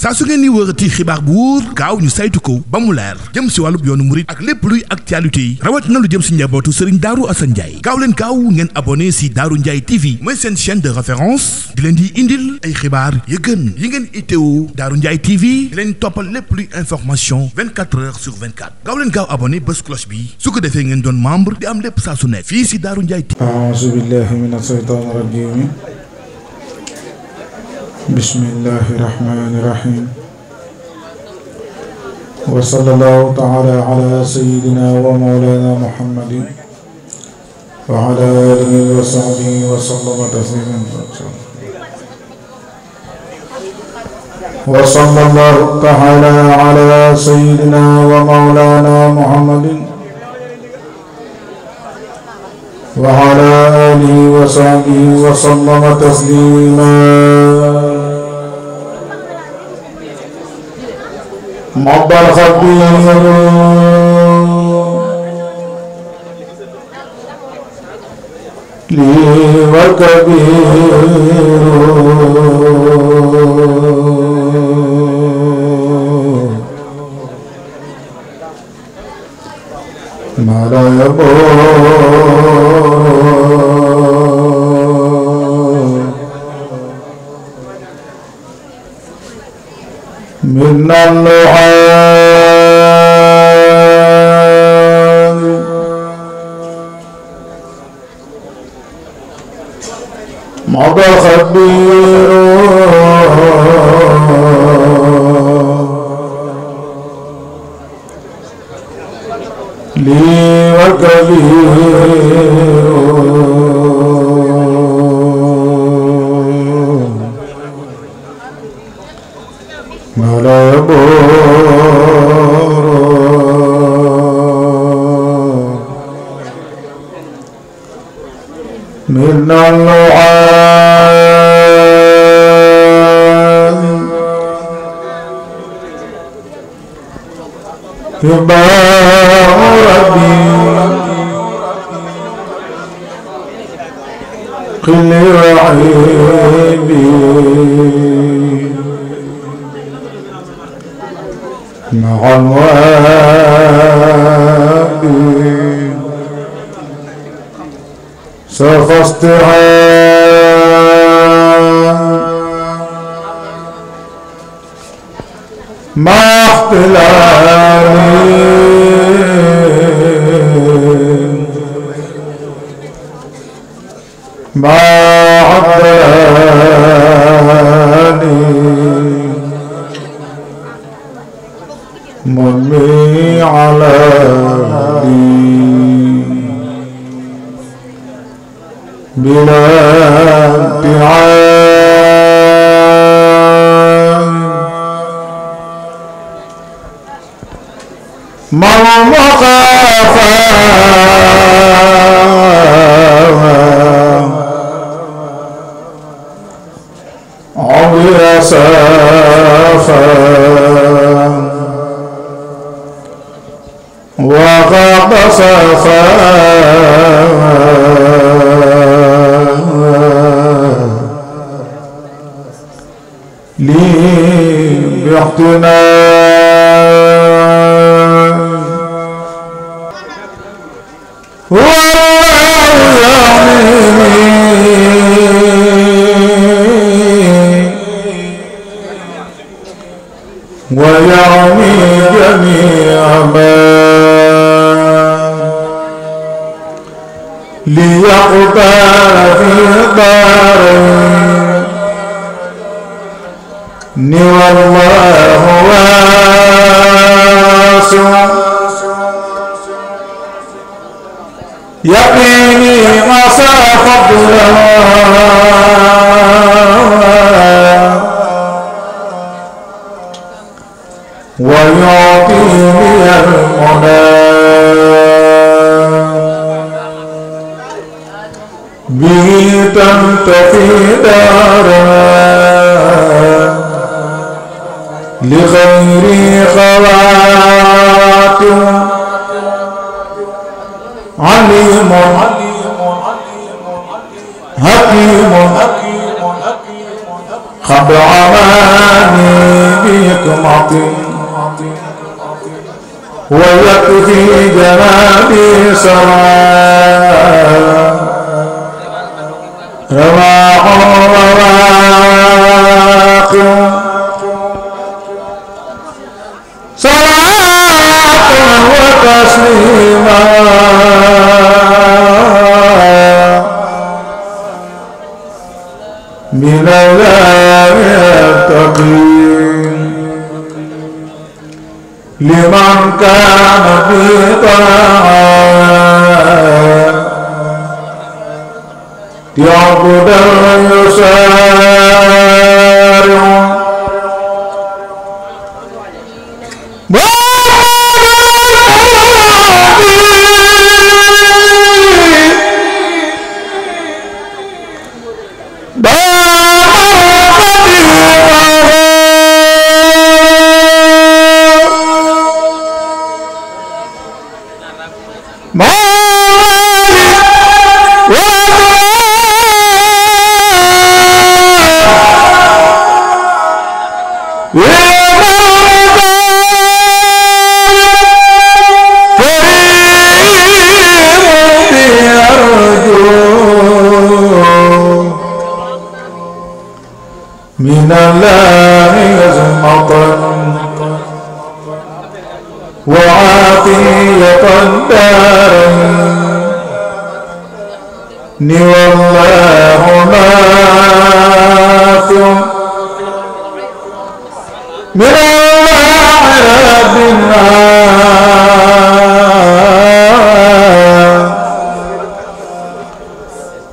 saa su ngeen ni wërati xibaar bu wóor gaaw ñu saytu ko ba mu leer jëm si wàllub yoonu murit ak lépp luy actualité yi rawat na lu jëm si njabootu Serigne Darou Assane Ndiaye gaaw leen gaaw ngeen abonné si Darou Ndiaye TV mooy seen chaîne de référence di leen di indil ay xibaar yu gën yi ngeen itteewu Darou Ndiaye TV di leen toppal lépp luy information 24 heures sur 24 gaaw leen gaaw abonné bés cloche bi su ko defee ngeen doon membre di am lépp saa su ne fii si Darou Ndiaye TV. A'uuzu billahi mina shaytaani rajiim. Bismillahi rahmaani rahiim. Wa sallallahu ta'ala ala sayyidina wa mawlana Muhammadin wa ala alihi wa sahbihi wa sallama tasliman. Wa sallallahu ta'ala ala sayyidina wa mawlana Muhammadin wa ala alihi wa sahbihi wa sallama tasliman. مضى الخبير لي وكبير ما لا يبور من اللعاب مضى خبير لي وكبير ما لا يبور من اللعاب يباع ربي قل وعيبي مع الواب سوف استعان مع احتلالي مع عدلاني مني على دين بلا امتحان من مخافا عبر سافا وقد صفا لي باحتنام والله يعلمني ويعمي جميع ما ليقبل في الدارين والله واسع يقيني مسافة ويعطيني المنى به تنتفي دارا لغيري خواتم عليم حكيم قد عماني به حكمة ويكفي جنابي سراء رواح وواقع صلاة وتسليما من الله التقيم لمن كان في طاعة يعبد يسارع من الله عصمة وعافية الدارين والله نافع من الله رب الناس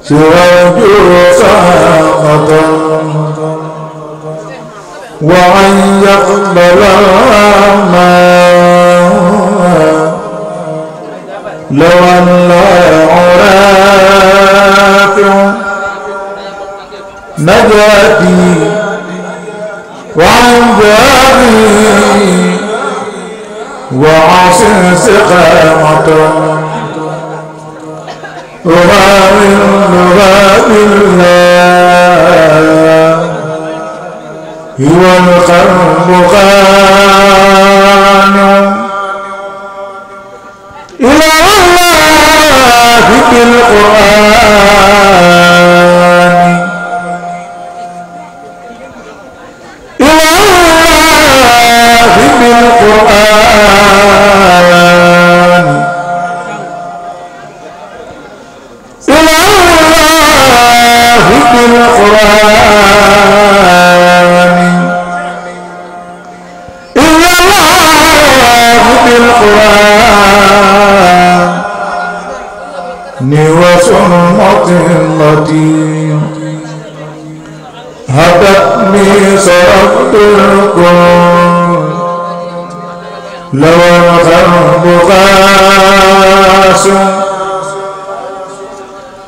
سراج ساقة وأن يقبل الرحمن لو أن رافع نجاتي وعن جاري وعاصم سقامة وغامر لغاب الله هو القلب خانع إلى الله بالقرآن إلى الله بالقرآن إلى الله بالقرآن وسنة التي هدتني صرفت الكون لو القلب قاس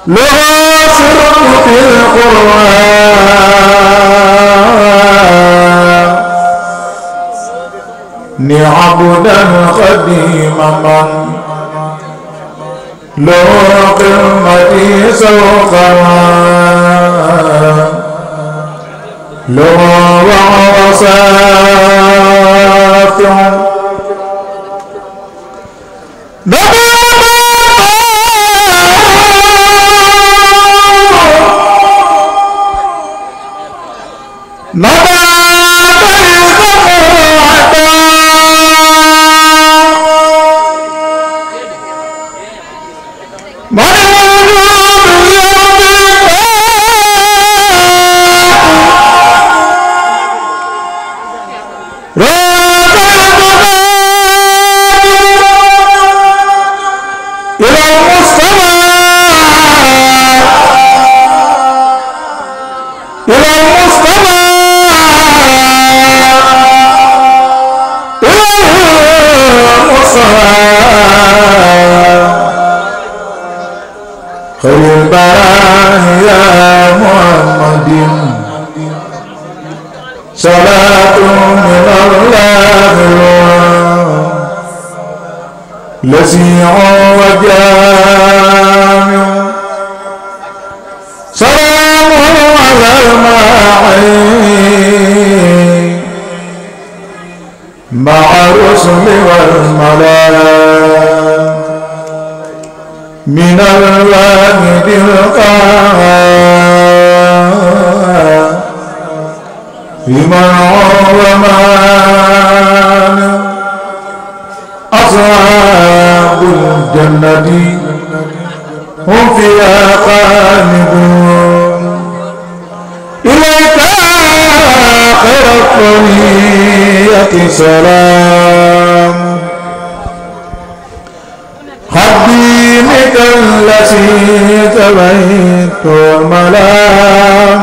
لو سرت في القرآن عبدا قديما من لو قمتي سوقها لو وعصات يا محمد صلاة من الله لسيع وجامع سلام على الماعين مع الرسل والملائكة من الواحد القهار بمن ومان أصحاب الجنة هم فيها خالدون إليك خير الطريق سلام خديمك الذي تبيت الملام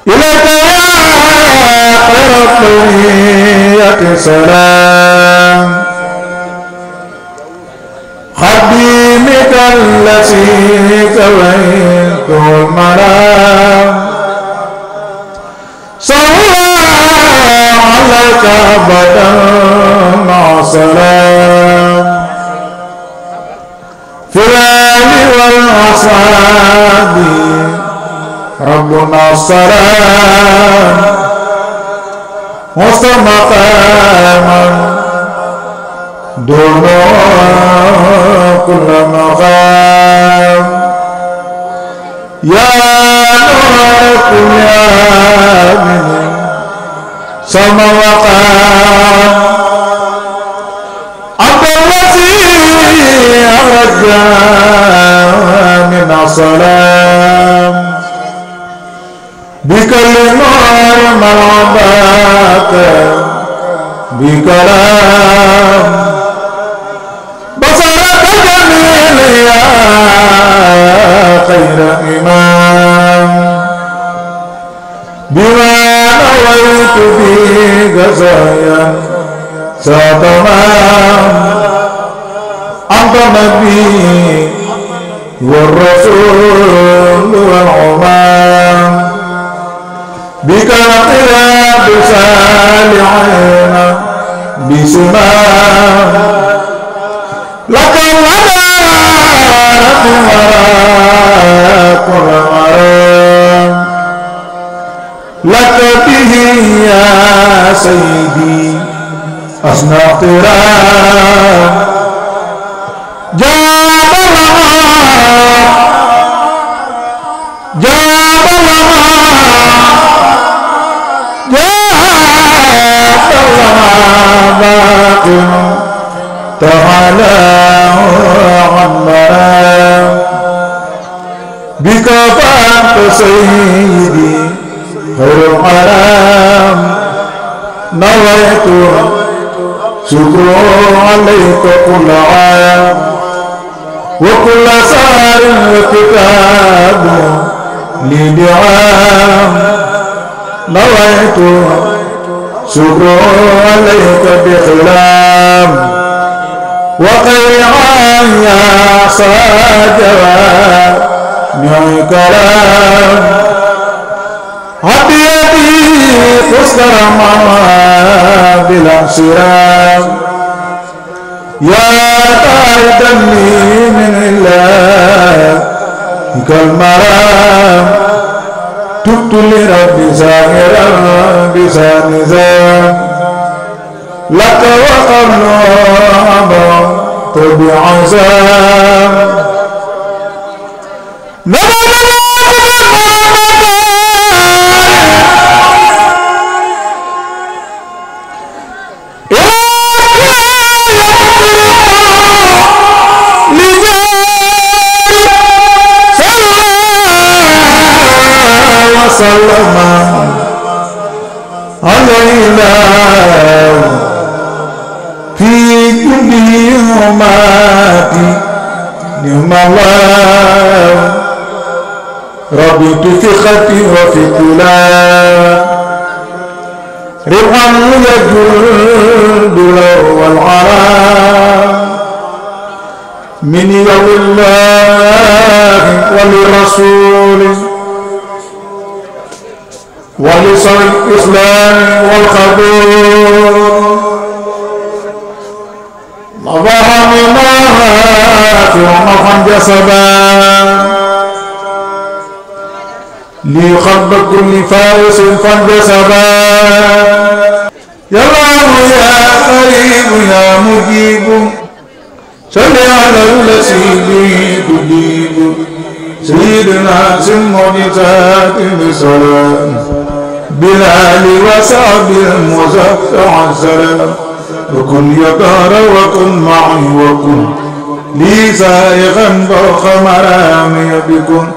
إليك خير الطريق سلام خديمك الذي تبيت الملام صلى عليك أبدا مع سلام في الآل والأصحاب ربنا السلام وسط مقاما دون كل مقام يا نور كل آمن سما وقام أنت الذي أرجى من السلام بكلمات مرعبات بكلام بصرك جميل يا خير إمام بما نويت به غزايا ستمام أنت النبي والرسول والعمام بك القياد سالعين بسمام لك الودارة وراء كل مرام لك به يا سيدي أصنع احترام جاب الله جاب الله جاب الله باقٍ تعالى عن مرام بك فأنت سيدي خير الحرام نويت شكر عليك كل عام وكل سهر وكتاب لدعام نويت شكر عليك بخلام وخير يا صاجوا من كلام هديتي خسر ما بلا انصرام يا تايدني من الله كالمرام تبت لربي ساهرا بسانزام لك وقرنام بعزام وسلم علينا في كل يوماتي نعم الله ربيت في خطي وفي كلام ربحا يجل له والعرام من يوم الله ولرسوله ولصل الإسلام والقبول مضى منها في عمقا جسدا لخلق كل فارس فانجسدا يا الله يا قريب يا مجيب صل على الذي به تجيب سيدنا سمعجزات بسلام بلال وصعب المزفع السلام وكن يا دار وكن معي وكن لي سائغا فوق مرامي بكم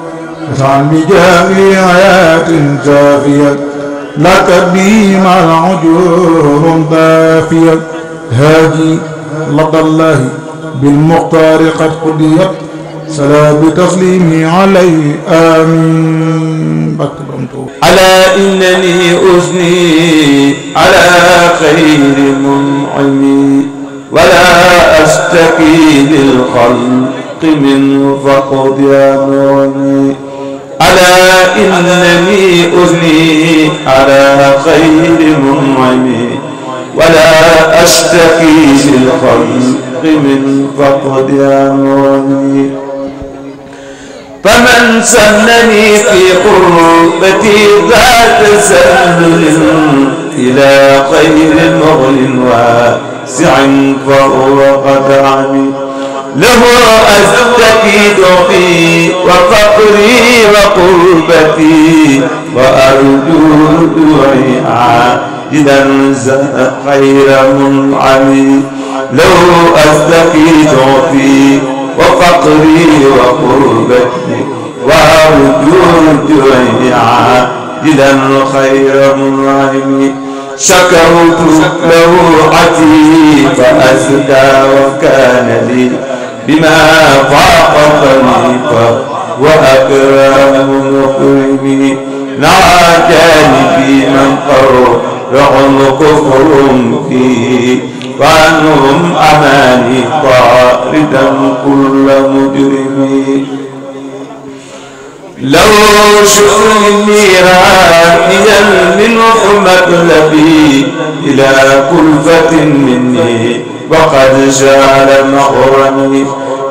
اسعد بجامع حياة سافية لا تبي مع العجور دافية هاجي لدى الله بالمختار قد قضيت سلا بتسليمي عليه آمين. ألا إنني أثني على خير منعم ولا أشتكي للخلق من فقد أمرني. ألا إنني أثني على خير منعم ولا أشتكي للخلق من فقد أمرني. فمن سنني في قربتي ذات سلل إلى خير مغل واسع فهو قد عني. له أستكي ضعفي وفقري وقربتي وأرجو دعي عاجلا خير منعم. له أستكي ضعفي وفقري وقربتي وأرجو دعي عاجلا خير منعم. شكرت له عتي فأزكى وكان لي بما فاقني وأكرم مكرمي. نعى جانبي من قرهم كفر فيه وعنهم أماني طاردا كل مجرمي. لو شكر النيرانيا منه مطلبي إلى كلفة مني وقد شال مغرمي.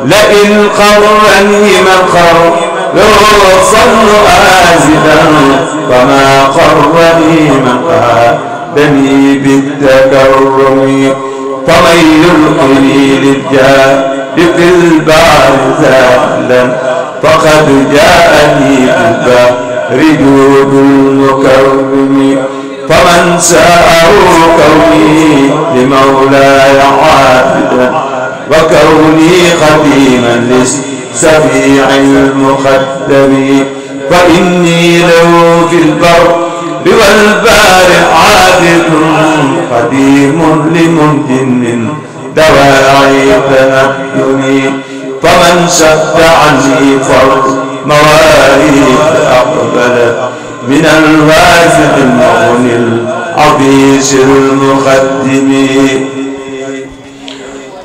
لئن قرني من قر لو صن آزدا فما قرني من قادني بالتكرم. فمن يلقني للجاه في البحر زالا فقد جاءني بالبحر جود المكرم. فمن ساءه كوني لمولاي عابدا وكوني خديما للسفيع المخدم. فإني له في البر والبار عابد خديم لمنجن دواعي تنكني. فمن شد عني فرض مواريث أقبلت من الواسع المغني العطيش المخدم.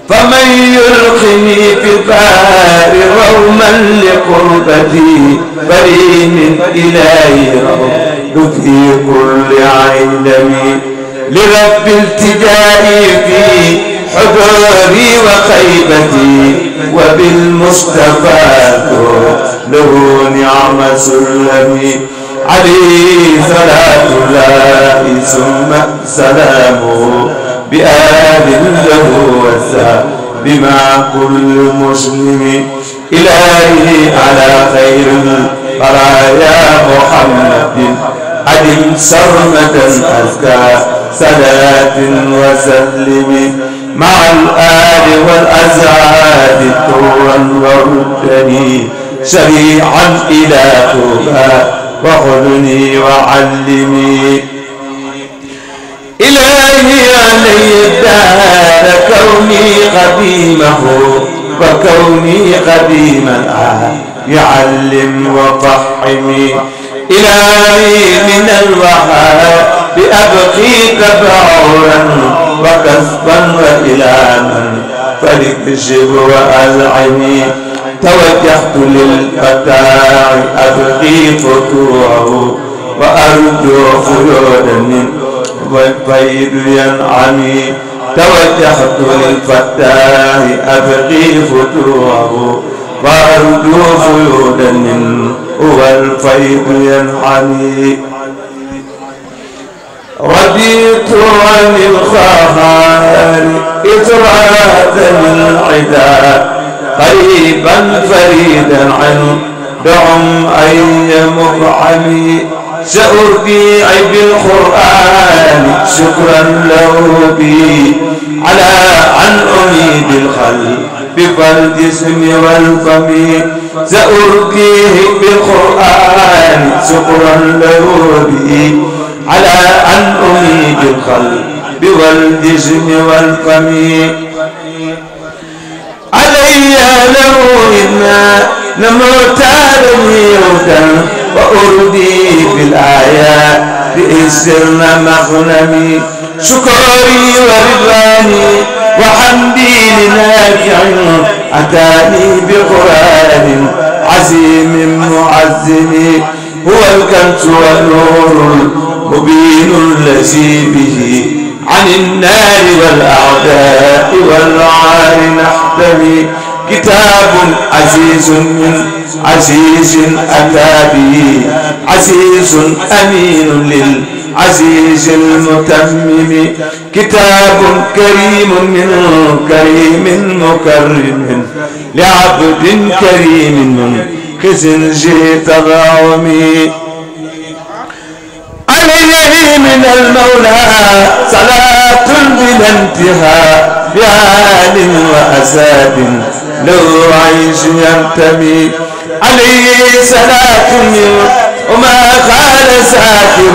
فمن يلقني في البحر روما لقربتي بري من إلهي رب في كل عيلم. لرب التجائي في حضوري وخيبتي وبالمصطفى له نعم سلمي. عليه صلاة الله ثم سلامه بآل له وسع بمع كل مسلم. إلهي على خير البرايا محمد عدم سرمدا أزكى صلاة وسلم مع الآل والأزعاد طورا وردني شريعا إلى طوبى وخذني وعلمي. إلهي علي الدار كوني خديمه وكوني خديما يعلم وفحمي. إلهي من الوهاب أبقي تبعرا وكسبا وإلاما فلتشب وألعني. توجهت للفتاع أبقي فتوعه وأرجو خلودا منه والفيد ينعمي. توجهت للفتاح أبقي فتوعه وأرجو خلودا منه والفيد ينعمي. رضيت عن الخهار إطرادا العدا قريبا فريدا عنه دعم أي مبعمي سأرضي بالقرآن شكرا له بي على أنعمي بالقلب والجسم والفم سأرضيه بالقرآن شكرا له بي على أنعمي بالقلب والجسم والفم علي له إنا نموتاني هدى وأردي بالآيات بإسرنا مغنمي شكري ورضواني وحمدي لنافع أتاني بقرآن عزيم معزم هو الكنز والنور المبين الذي به عن النار والأعداء والعار نحتمي كتاب عزيز من عزيز أتى به عزيز أمين للعزيز المتمم كتاب كريم من كريم مكرم لعبد كريم من خزنجي تضاومي عليه من المولى صلاة بلا انتهاء بآل وأساب لو عيش ينتمي عليه صلاة وما قال ساكر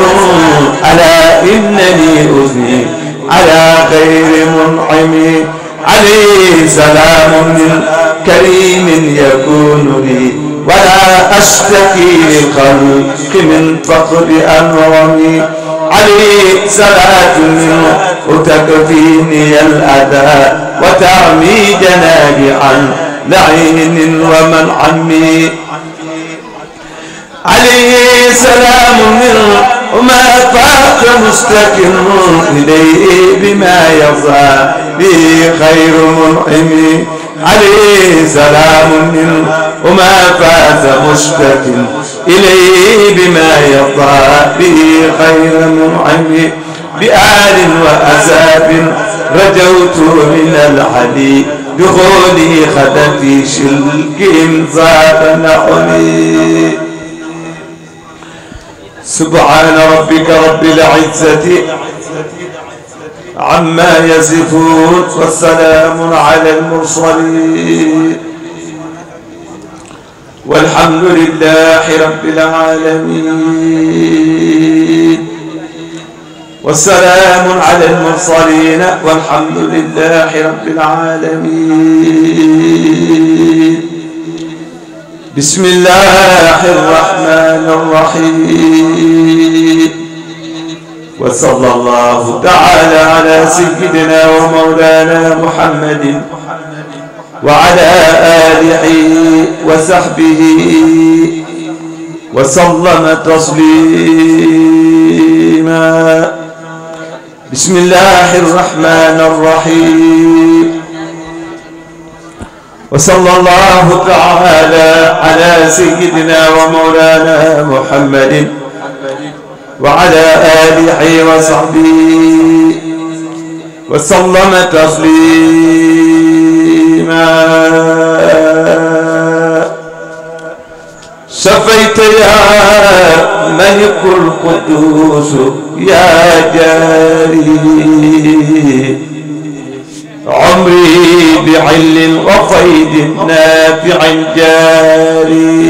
ألا إنني أثني على غير منعم عليه سلام من كريم يكون لي ولا أشتكي للخلق من فقد أنعمي عليه صلاة منه وتكفيني الأذى وتعمي جنابي عن لعين ومن عمي عليه سلام منه وما فاق مستكن إليه بما يرضى به خير منعم عليه سلام منه وما فاز مشتكٍ إليه بما يرضى به خير منعم بآل وأساب رجوت من الحلي دخولي خدتي شلك ذات نحني سبحان ربك رب العزة عما يصفون والسلام على المرسلين والحمد لله رب العالمين والسلام على المرسلين والحمد لله رب العالمين بسم الله الرحمن الرحيم وصلى الله تعالى على سيدنا ومولانا محمد وعلى آله وصحبه وسلم تسليما بسم الله الرحمن الرحيم وصلى الله تعالى على سيدنا ومولانا محمد وعلى آله وصحبه وسلم تسليما شفيت يا ملك القدوس يا جاري عمري بعل وفيد نافع جاري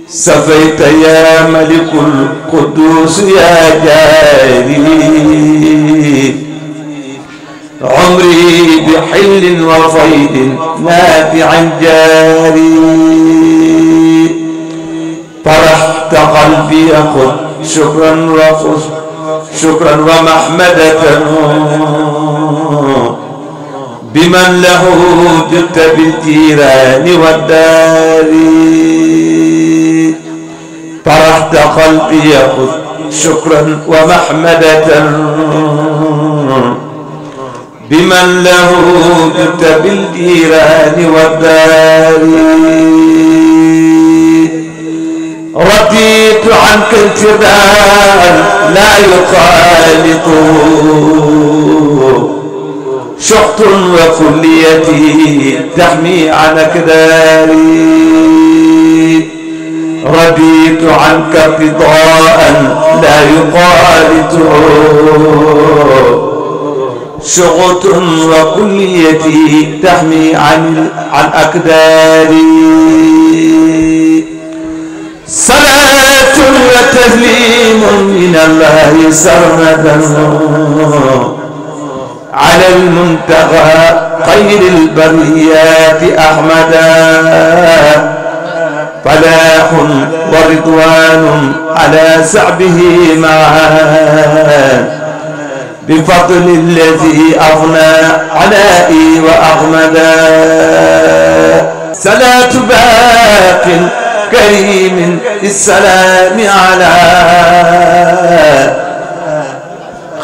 سفيت يا ملك القدوس يا جاري عمري بحل وفيد نافع جاري طرحت قلبي خذ شكرا وخذ شكرا ومحمدة بمن له جئت بالجيران والدار طرحت قلبي خذ شكرا ومحمدة بمن له جئت بالجيران والدار رضيت عنك انتباها لا يخالط شحط وكليتي تحمي عن أكداري رضيت عنك ارتضاء لا يخالط شغط وكليتي تحمي عن أكداري صلاة وتسليم من الله سرمدا على المنتهى خير البريات أحمدا فلاح ورضوان على سعبه معا بفضل الذي أغنى علائي وأغمدا صلاة باق كريم السلام على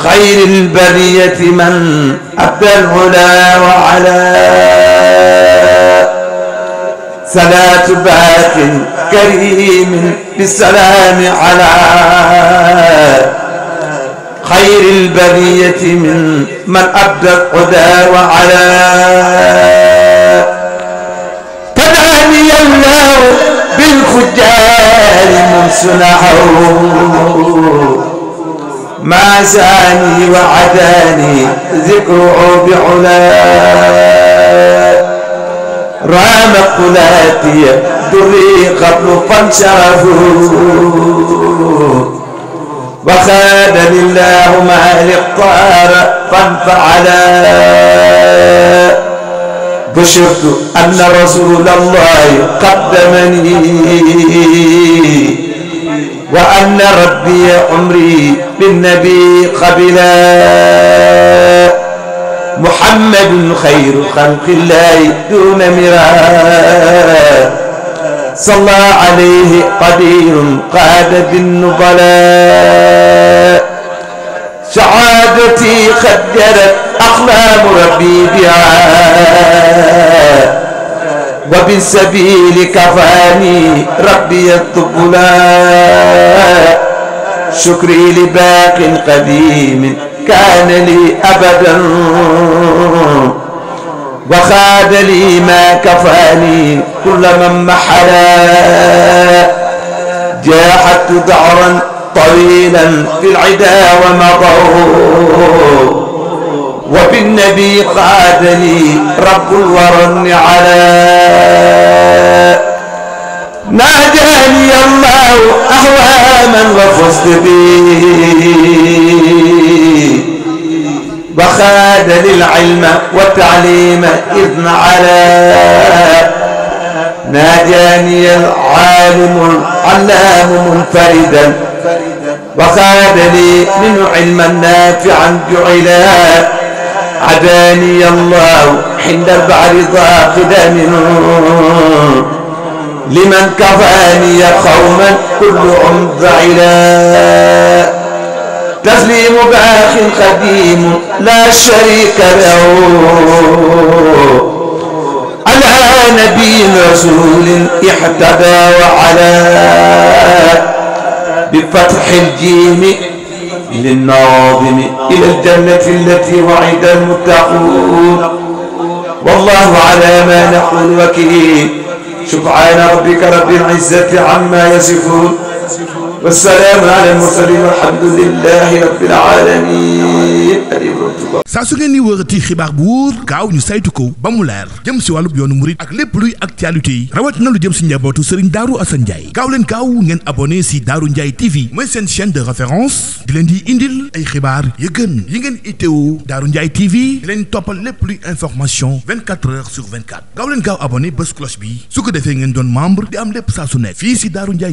خير البرية من أبدى العلا وعلا صلاة باق كريم بالسلام على خير البرية من أبدى العلا وعلا فداني الله بالفجار منسنحه ما زاني وعداني ذكره بعلا رام قلاتي دري قبل فانشرفوا وخاد لله ما الاختار فانفعلا بشرت أن رسول الله قدمني وأن ربي عمري بالنبي قبلا محمد خير خلق الله دون مراء صلى عليه قدير قاد بالنبلاء سعادتي خجلت أقلام ربي بها وبالسبيل كفاني ربي الطبلاء شكري لباق قديم كان لي أبدا وخاد لي ما كفاني كل من محلا جاحدت دعرا طويلا في العدا ومضوا وبالنبي قاد لي رب الورى على ناداني الله أهواما وفزت بي وخاد للعلم والتعليم إذن على ناداني العالم العلام منفردا وخاد لي منه علما نافعا جعلا عداني الله حين البحر ضاقدا منه لمن كفاني قوما كلهم ذعلا تسليم باخ قديم لا شريك له على نبي رسول احتدى وعلى بفتح الجيم للناظم إلى الجنة التي وعد المتقون والله على ما نقول وكيل سبحان ربك رب العزة عما يصفون والسلام على المرسلين والحمد لله رب العالمين. saa su ngeen ni wërati xibaar bu wóor gaaw ñu saytu ko ba mu leer jëm si wàllub yoonu murit ak lépp luy actualité yi rawat na lu jëm si njabootu Serigne Darou Assane Ndiaye gaaw leen gaaw ngeen abonné si Darou Ndiaye TV mooy seen chaîne de référence di leen di indil ay xibaar yu gën yi ngeen itteewu Darou Ndiaye TV di leen toppal lépp luy information 24 heures sur 24 gaaw leen gaaw abonné bés cloche bi su ko defee ngeen doon membre di am lépp saa su nekk fii si Darou Ndiaye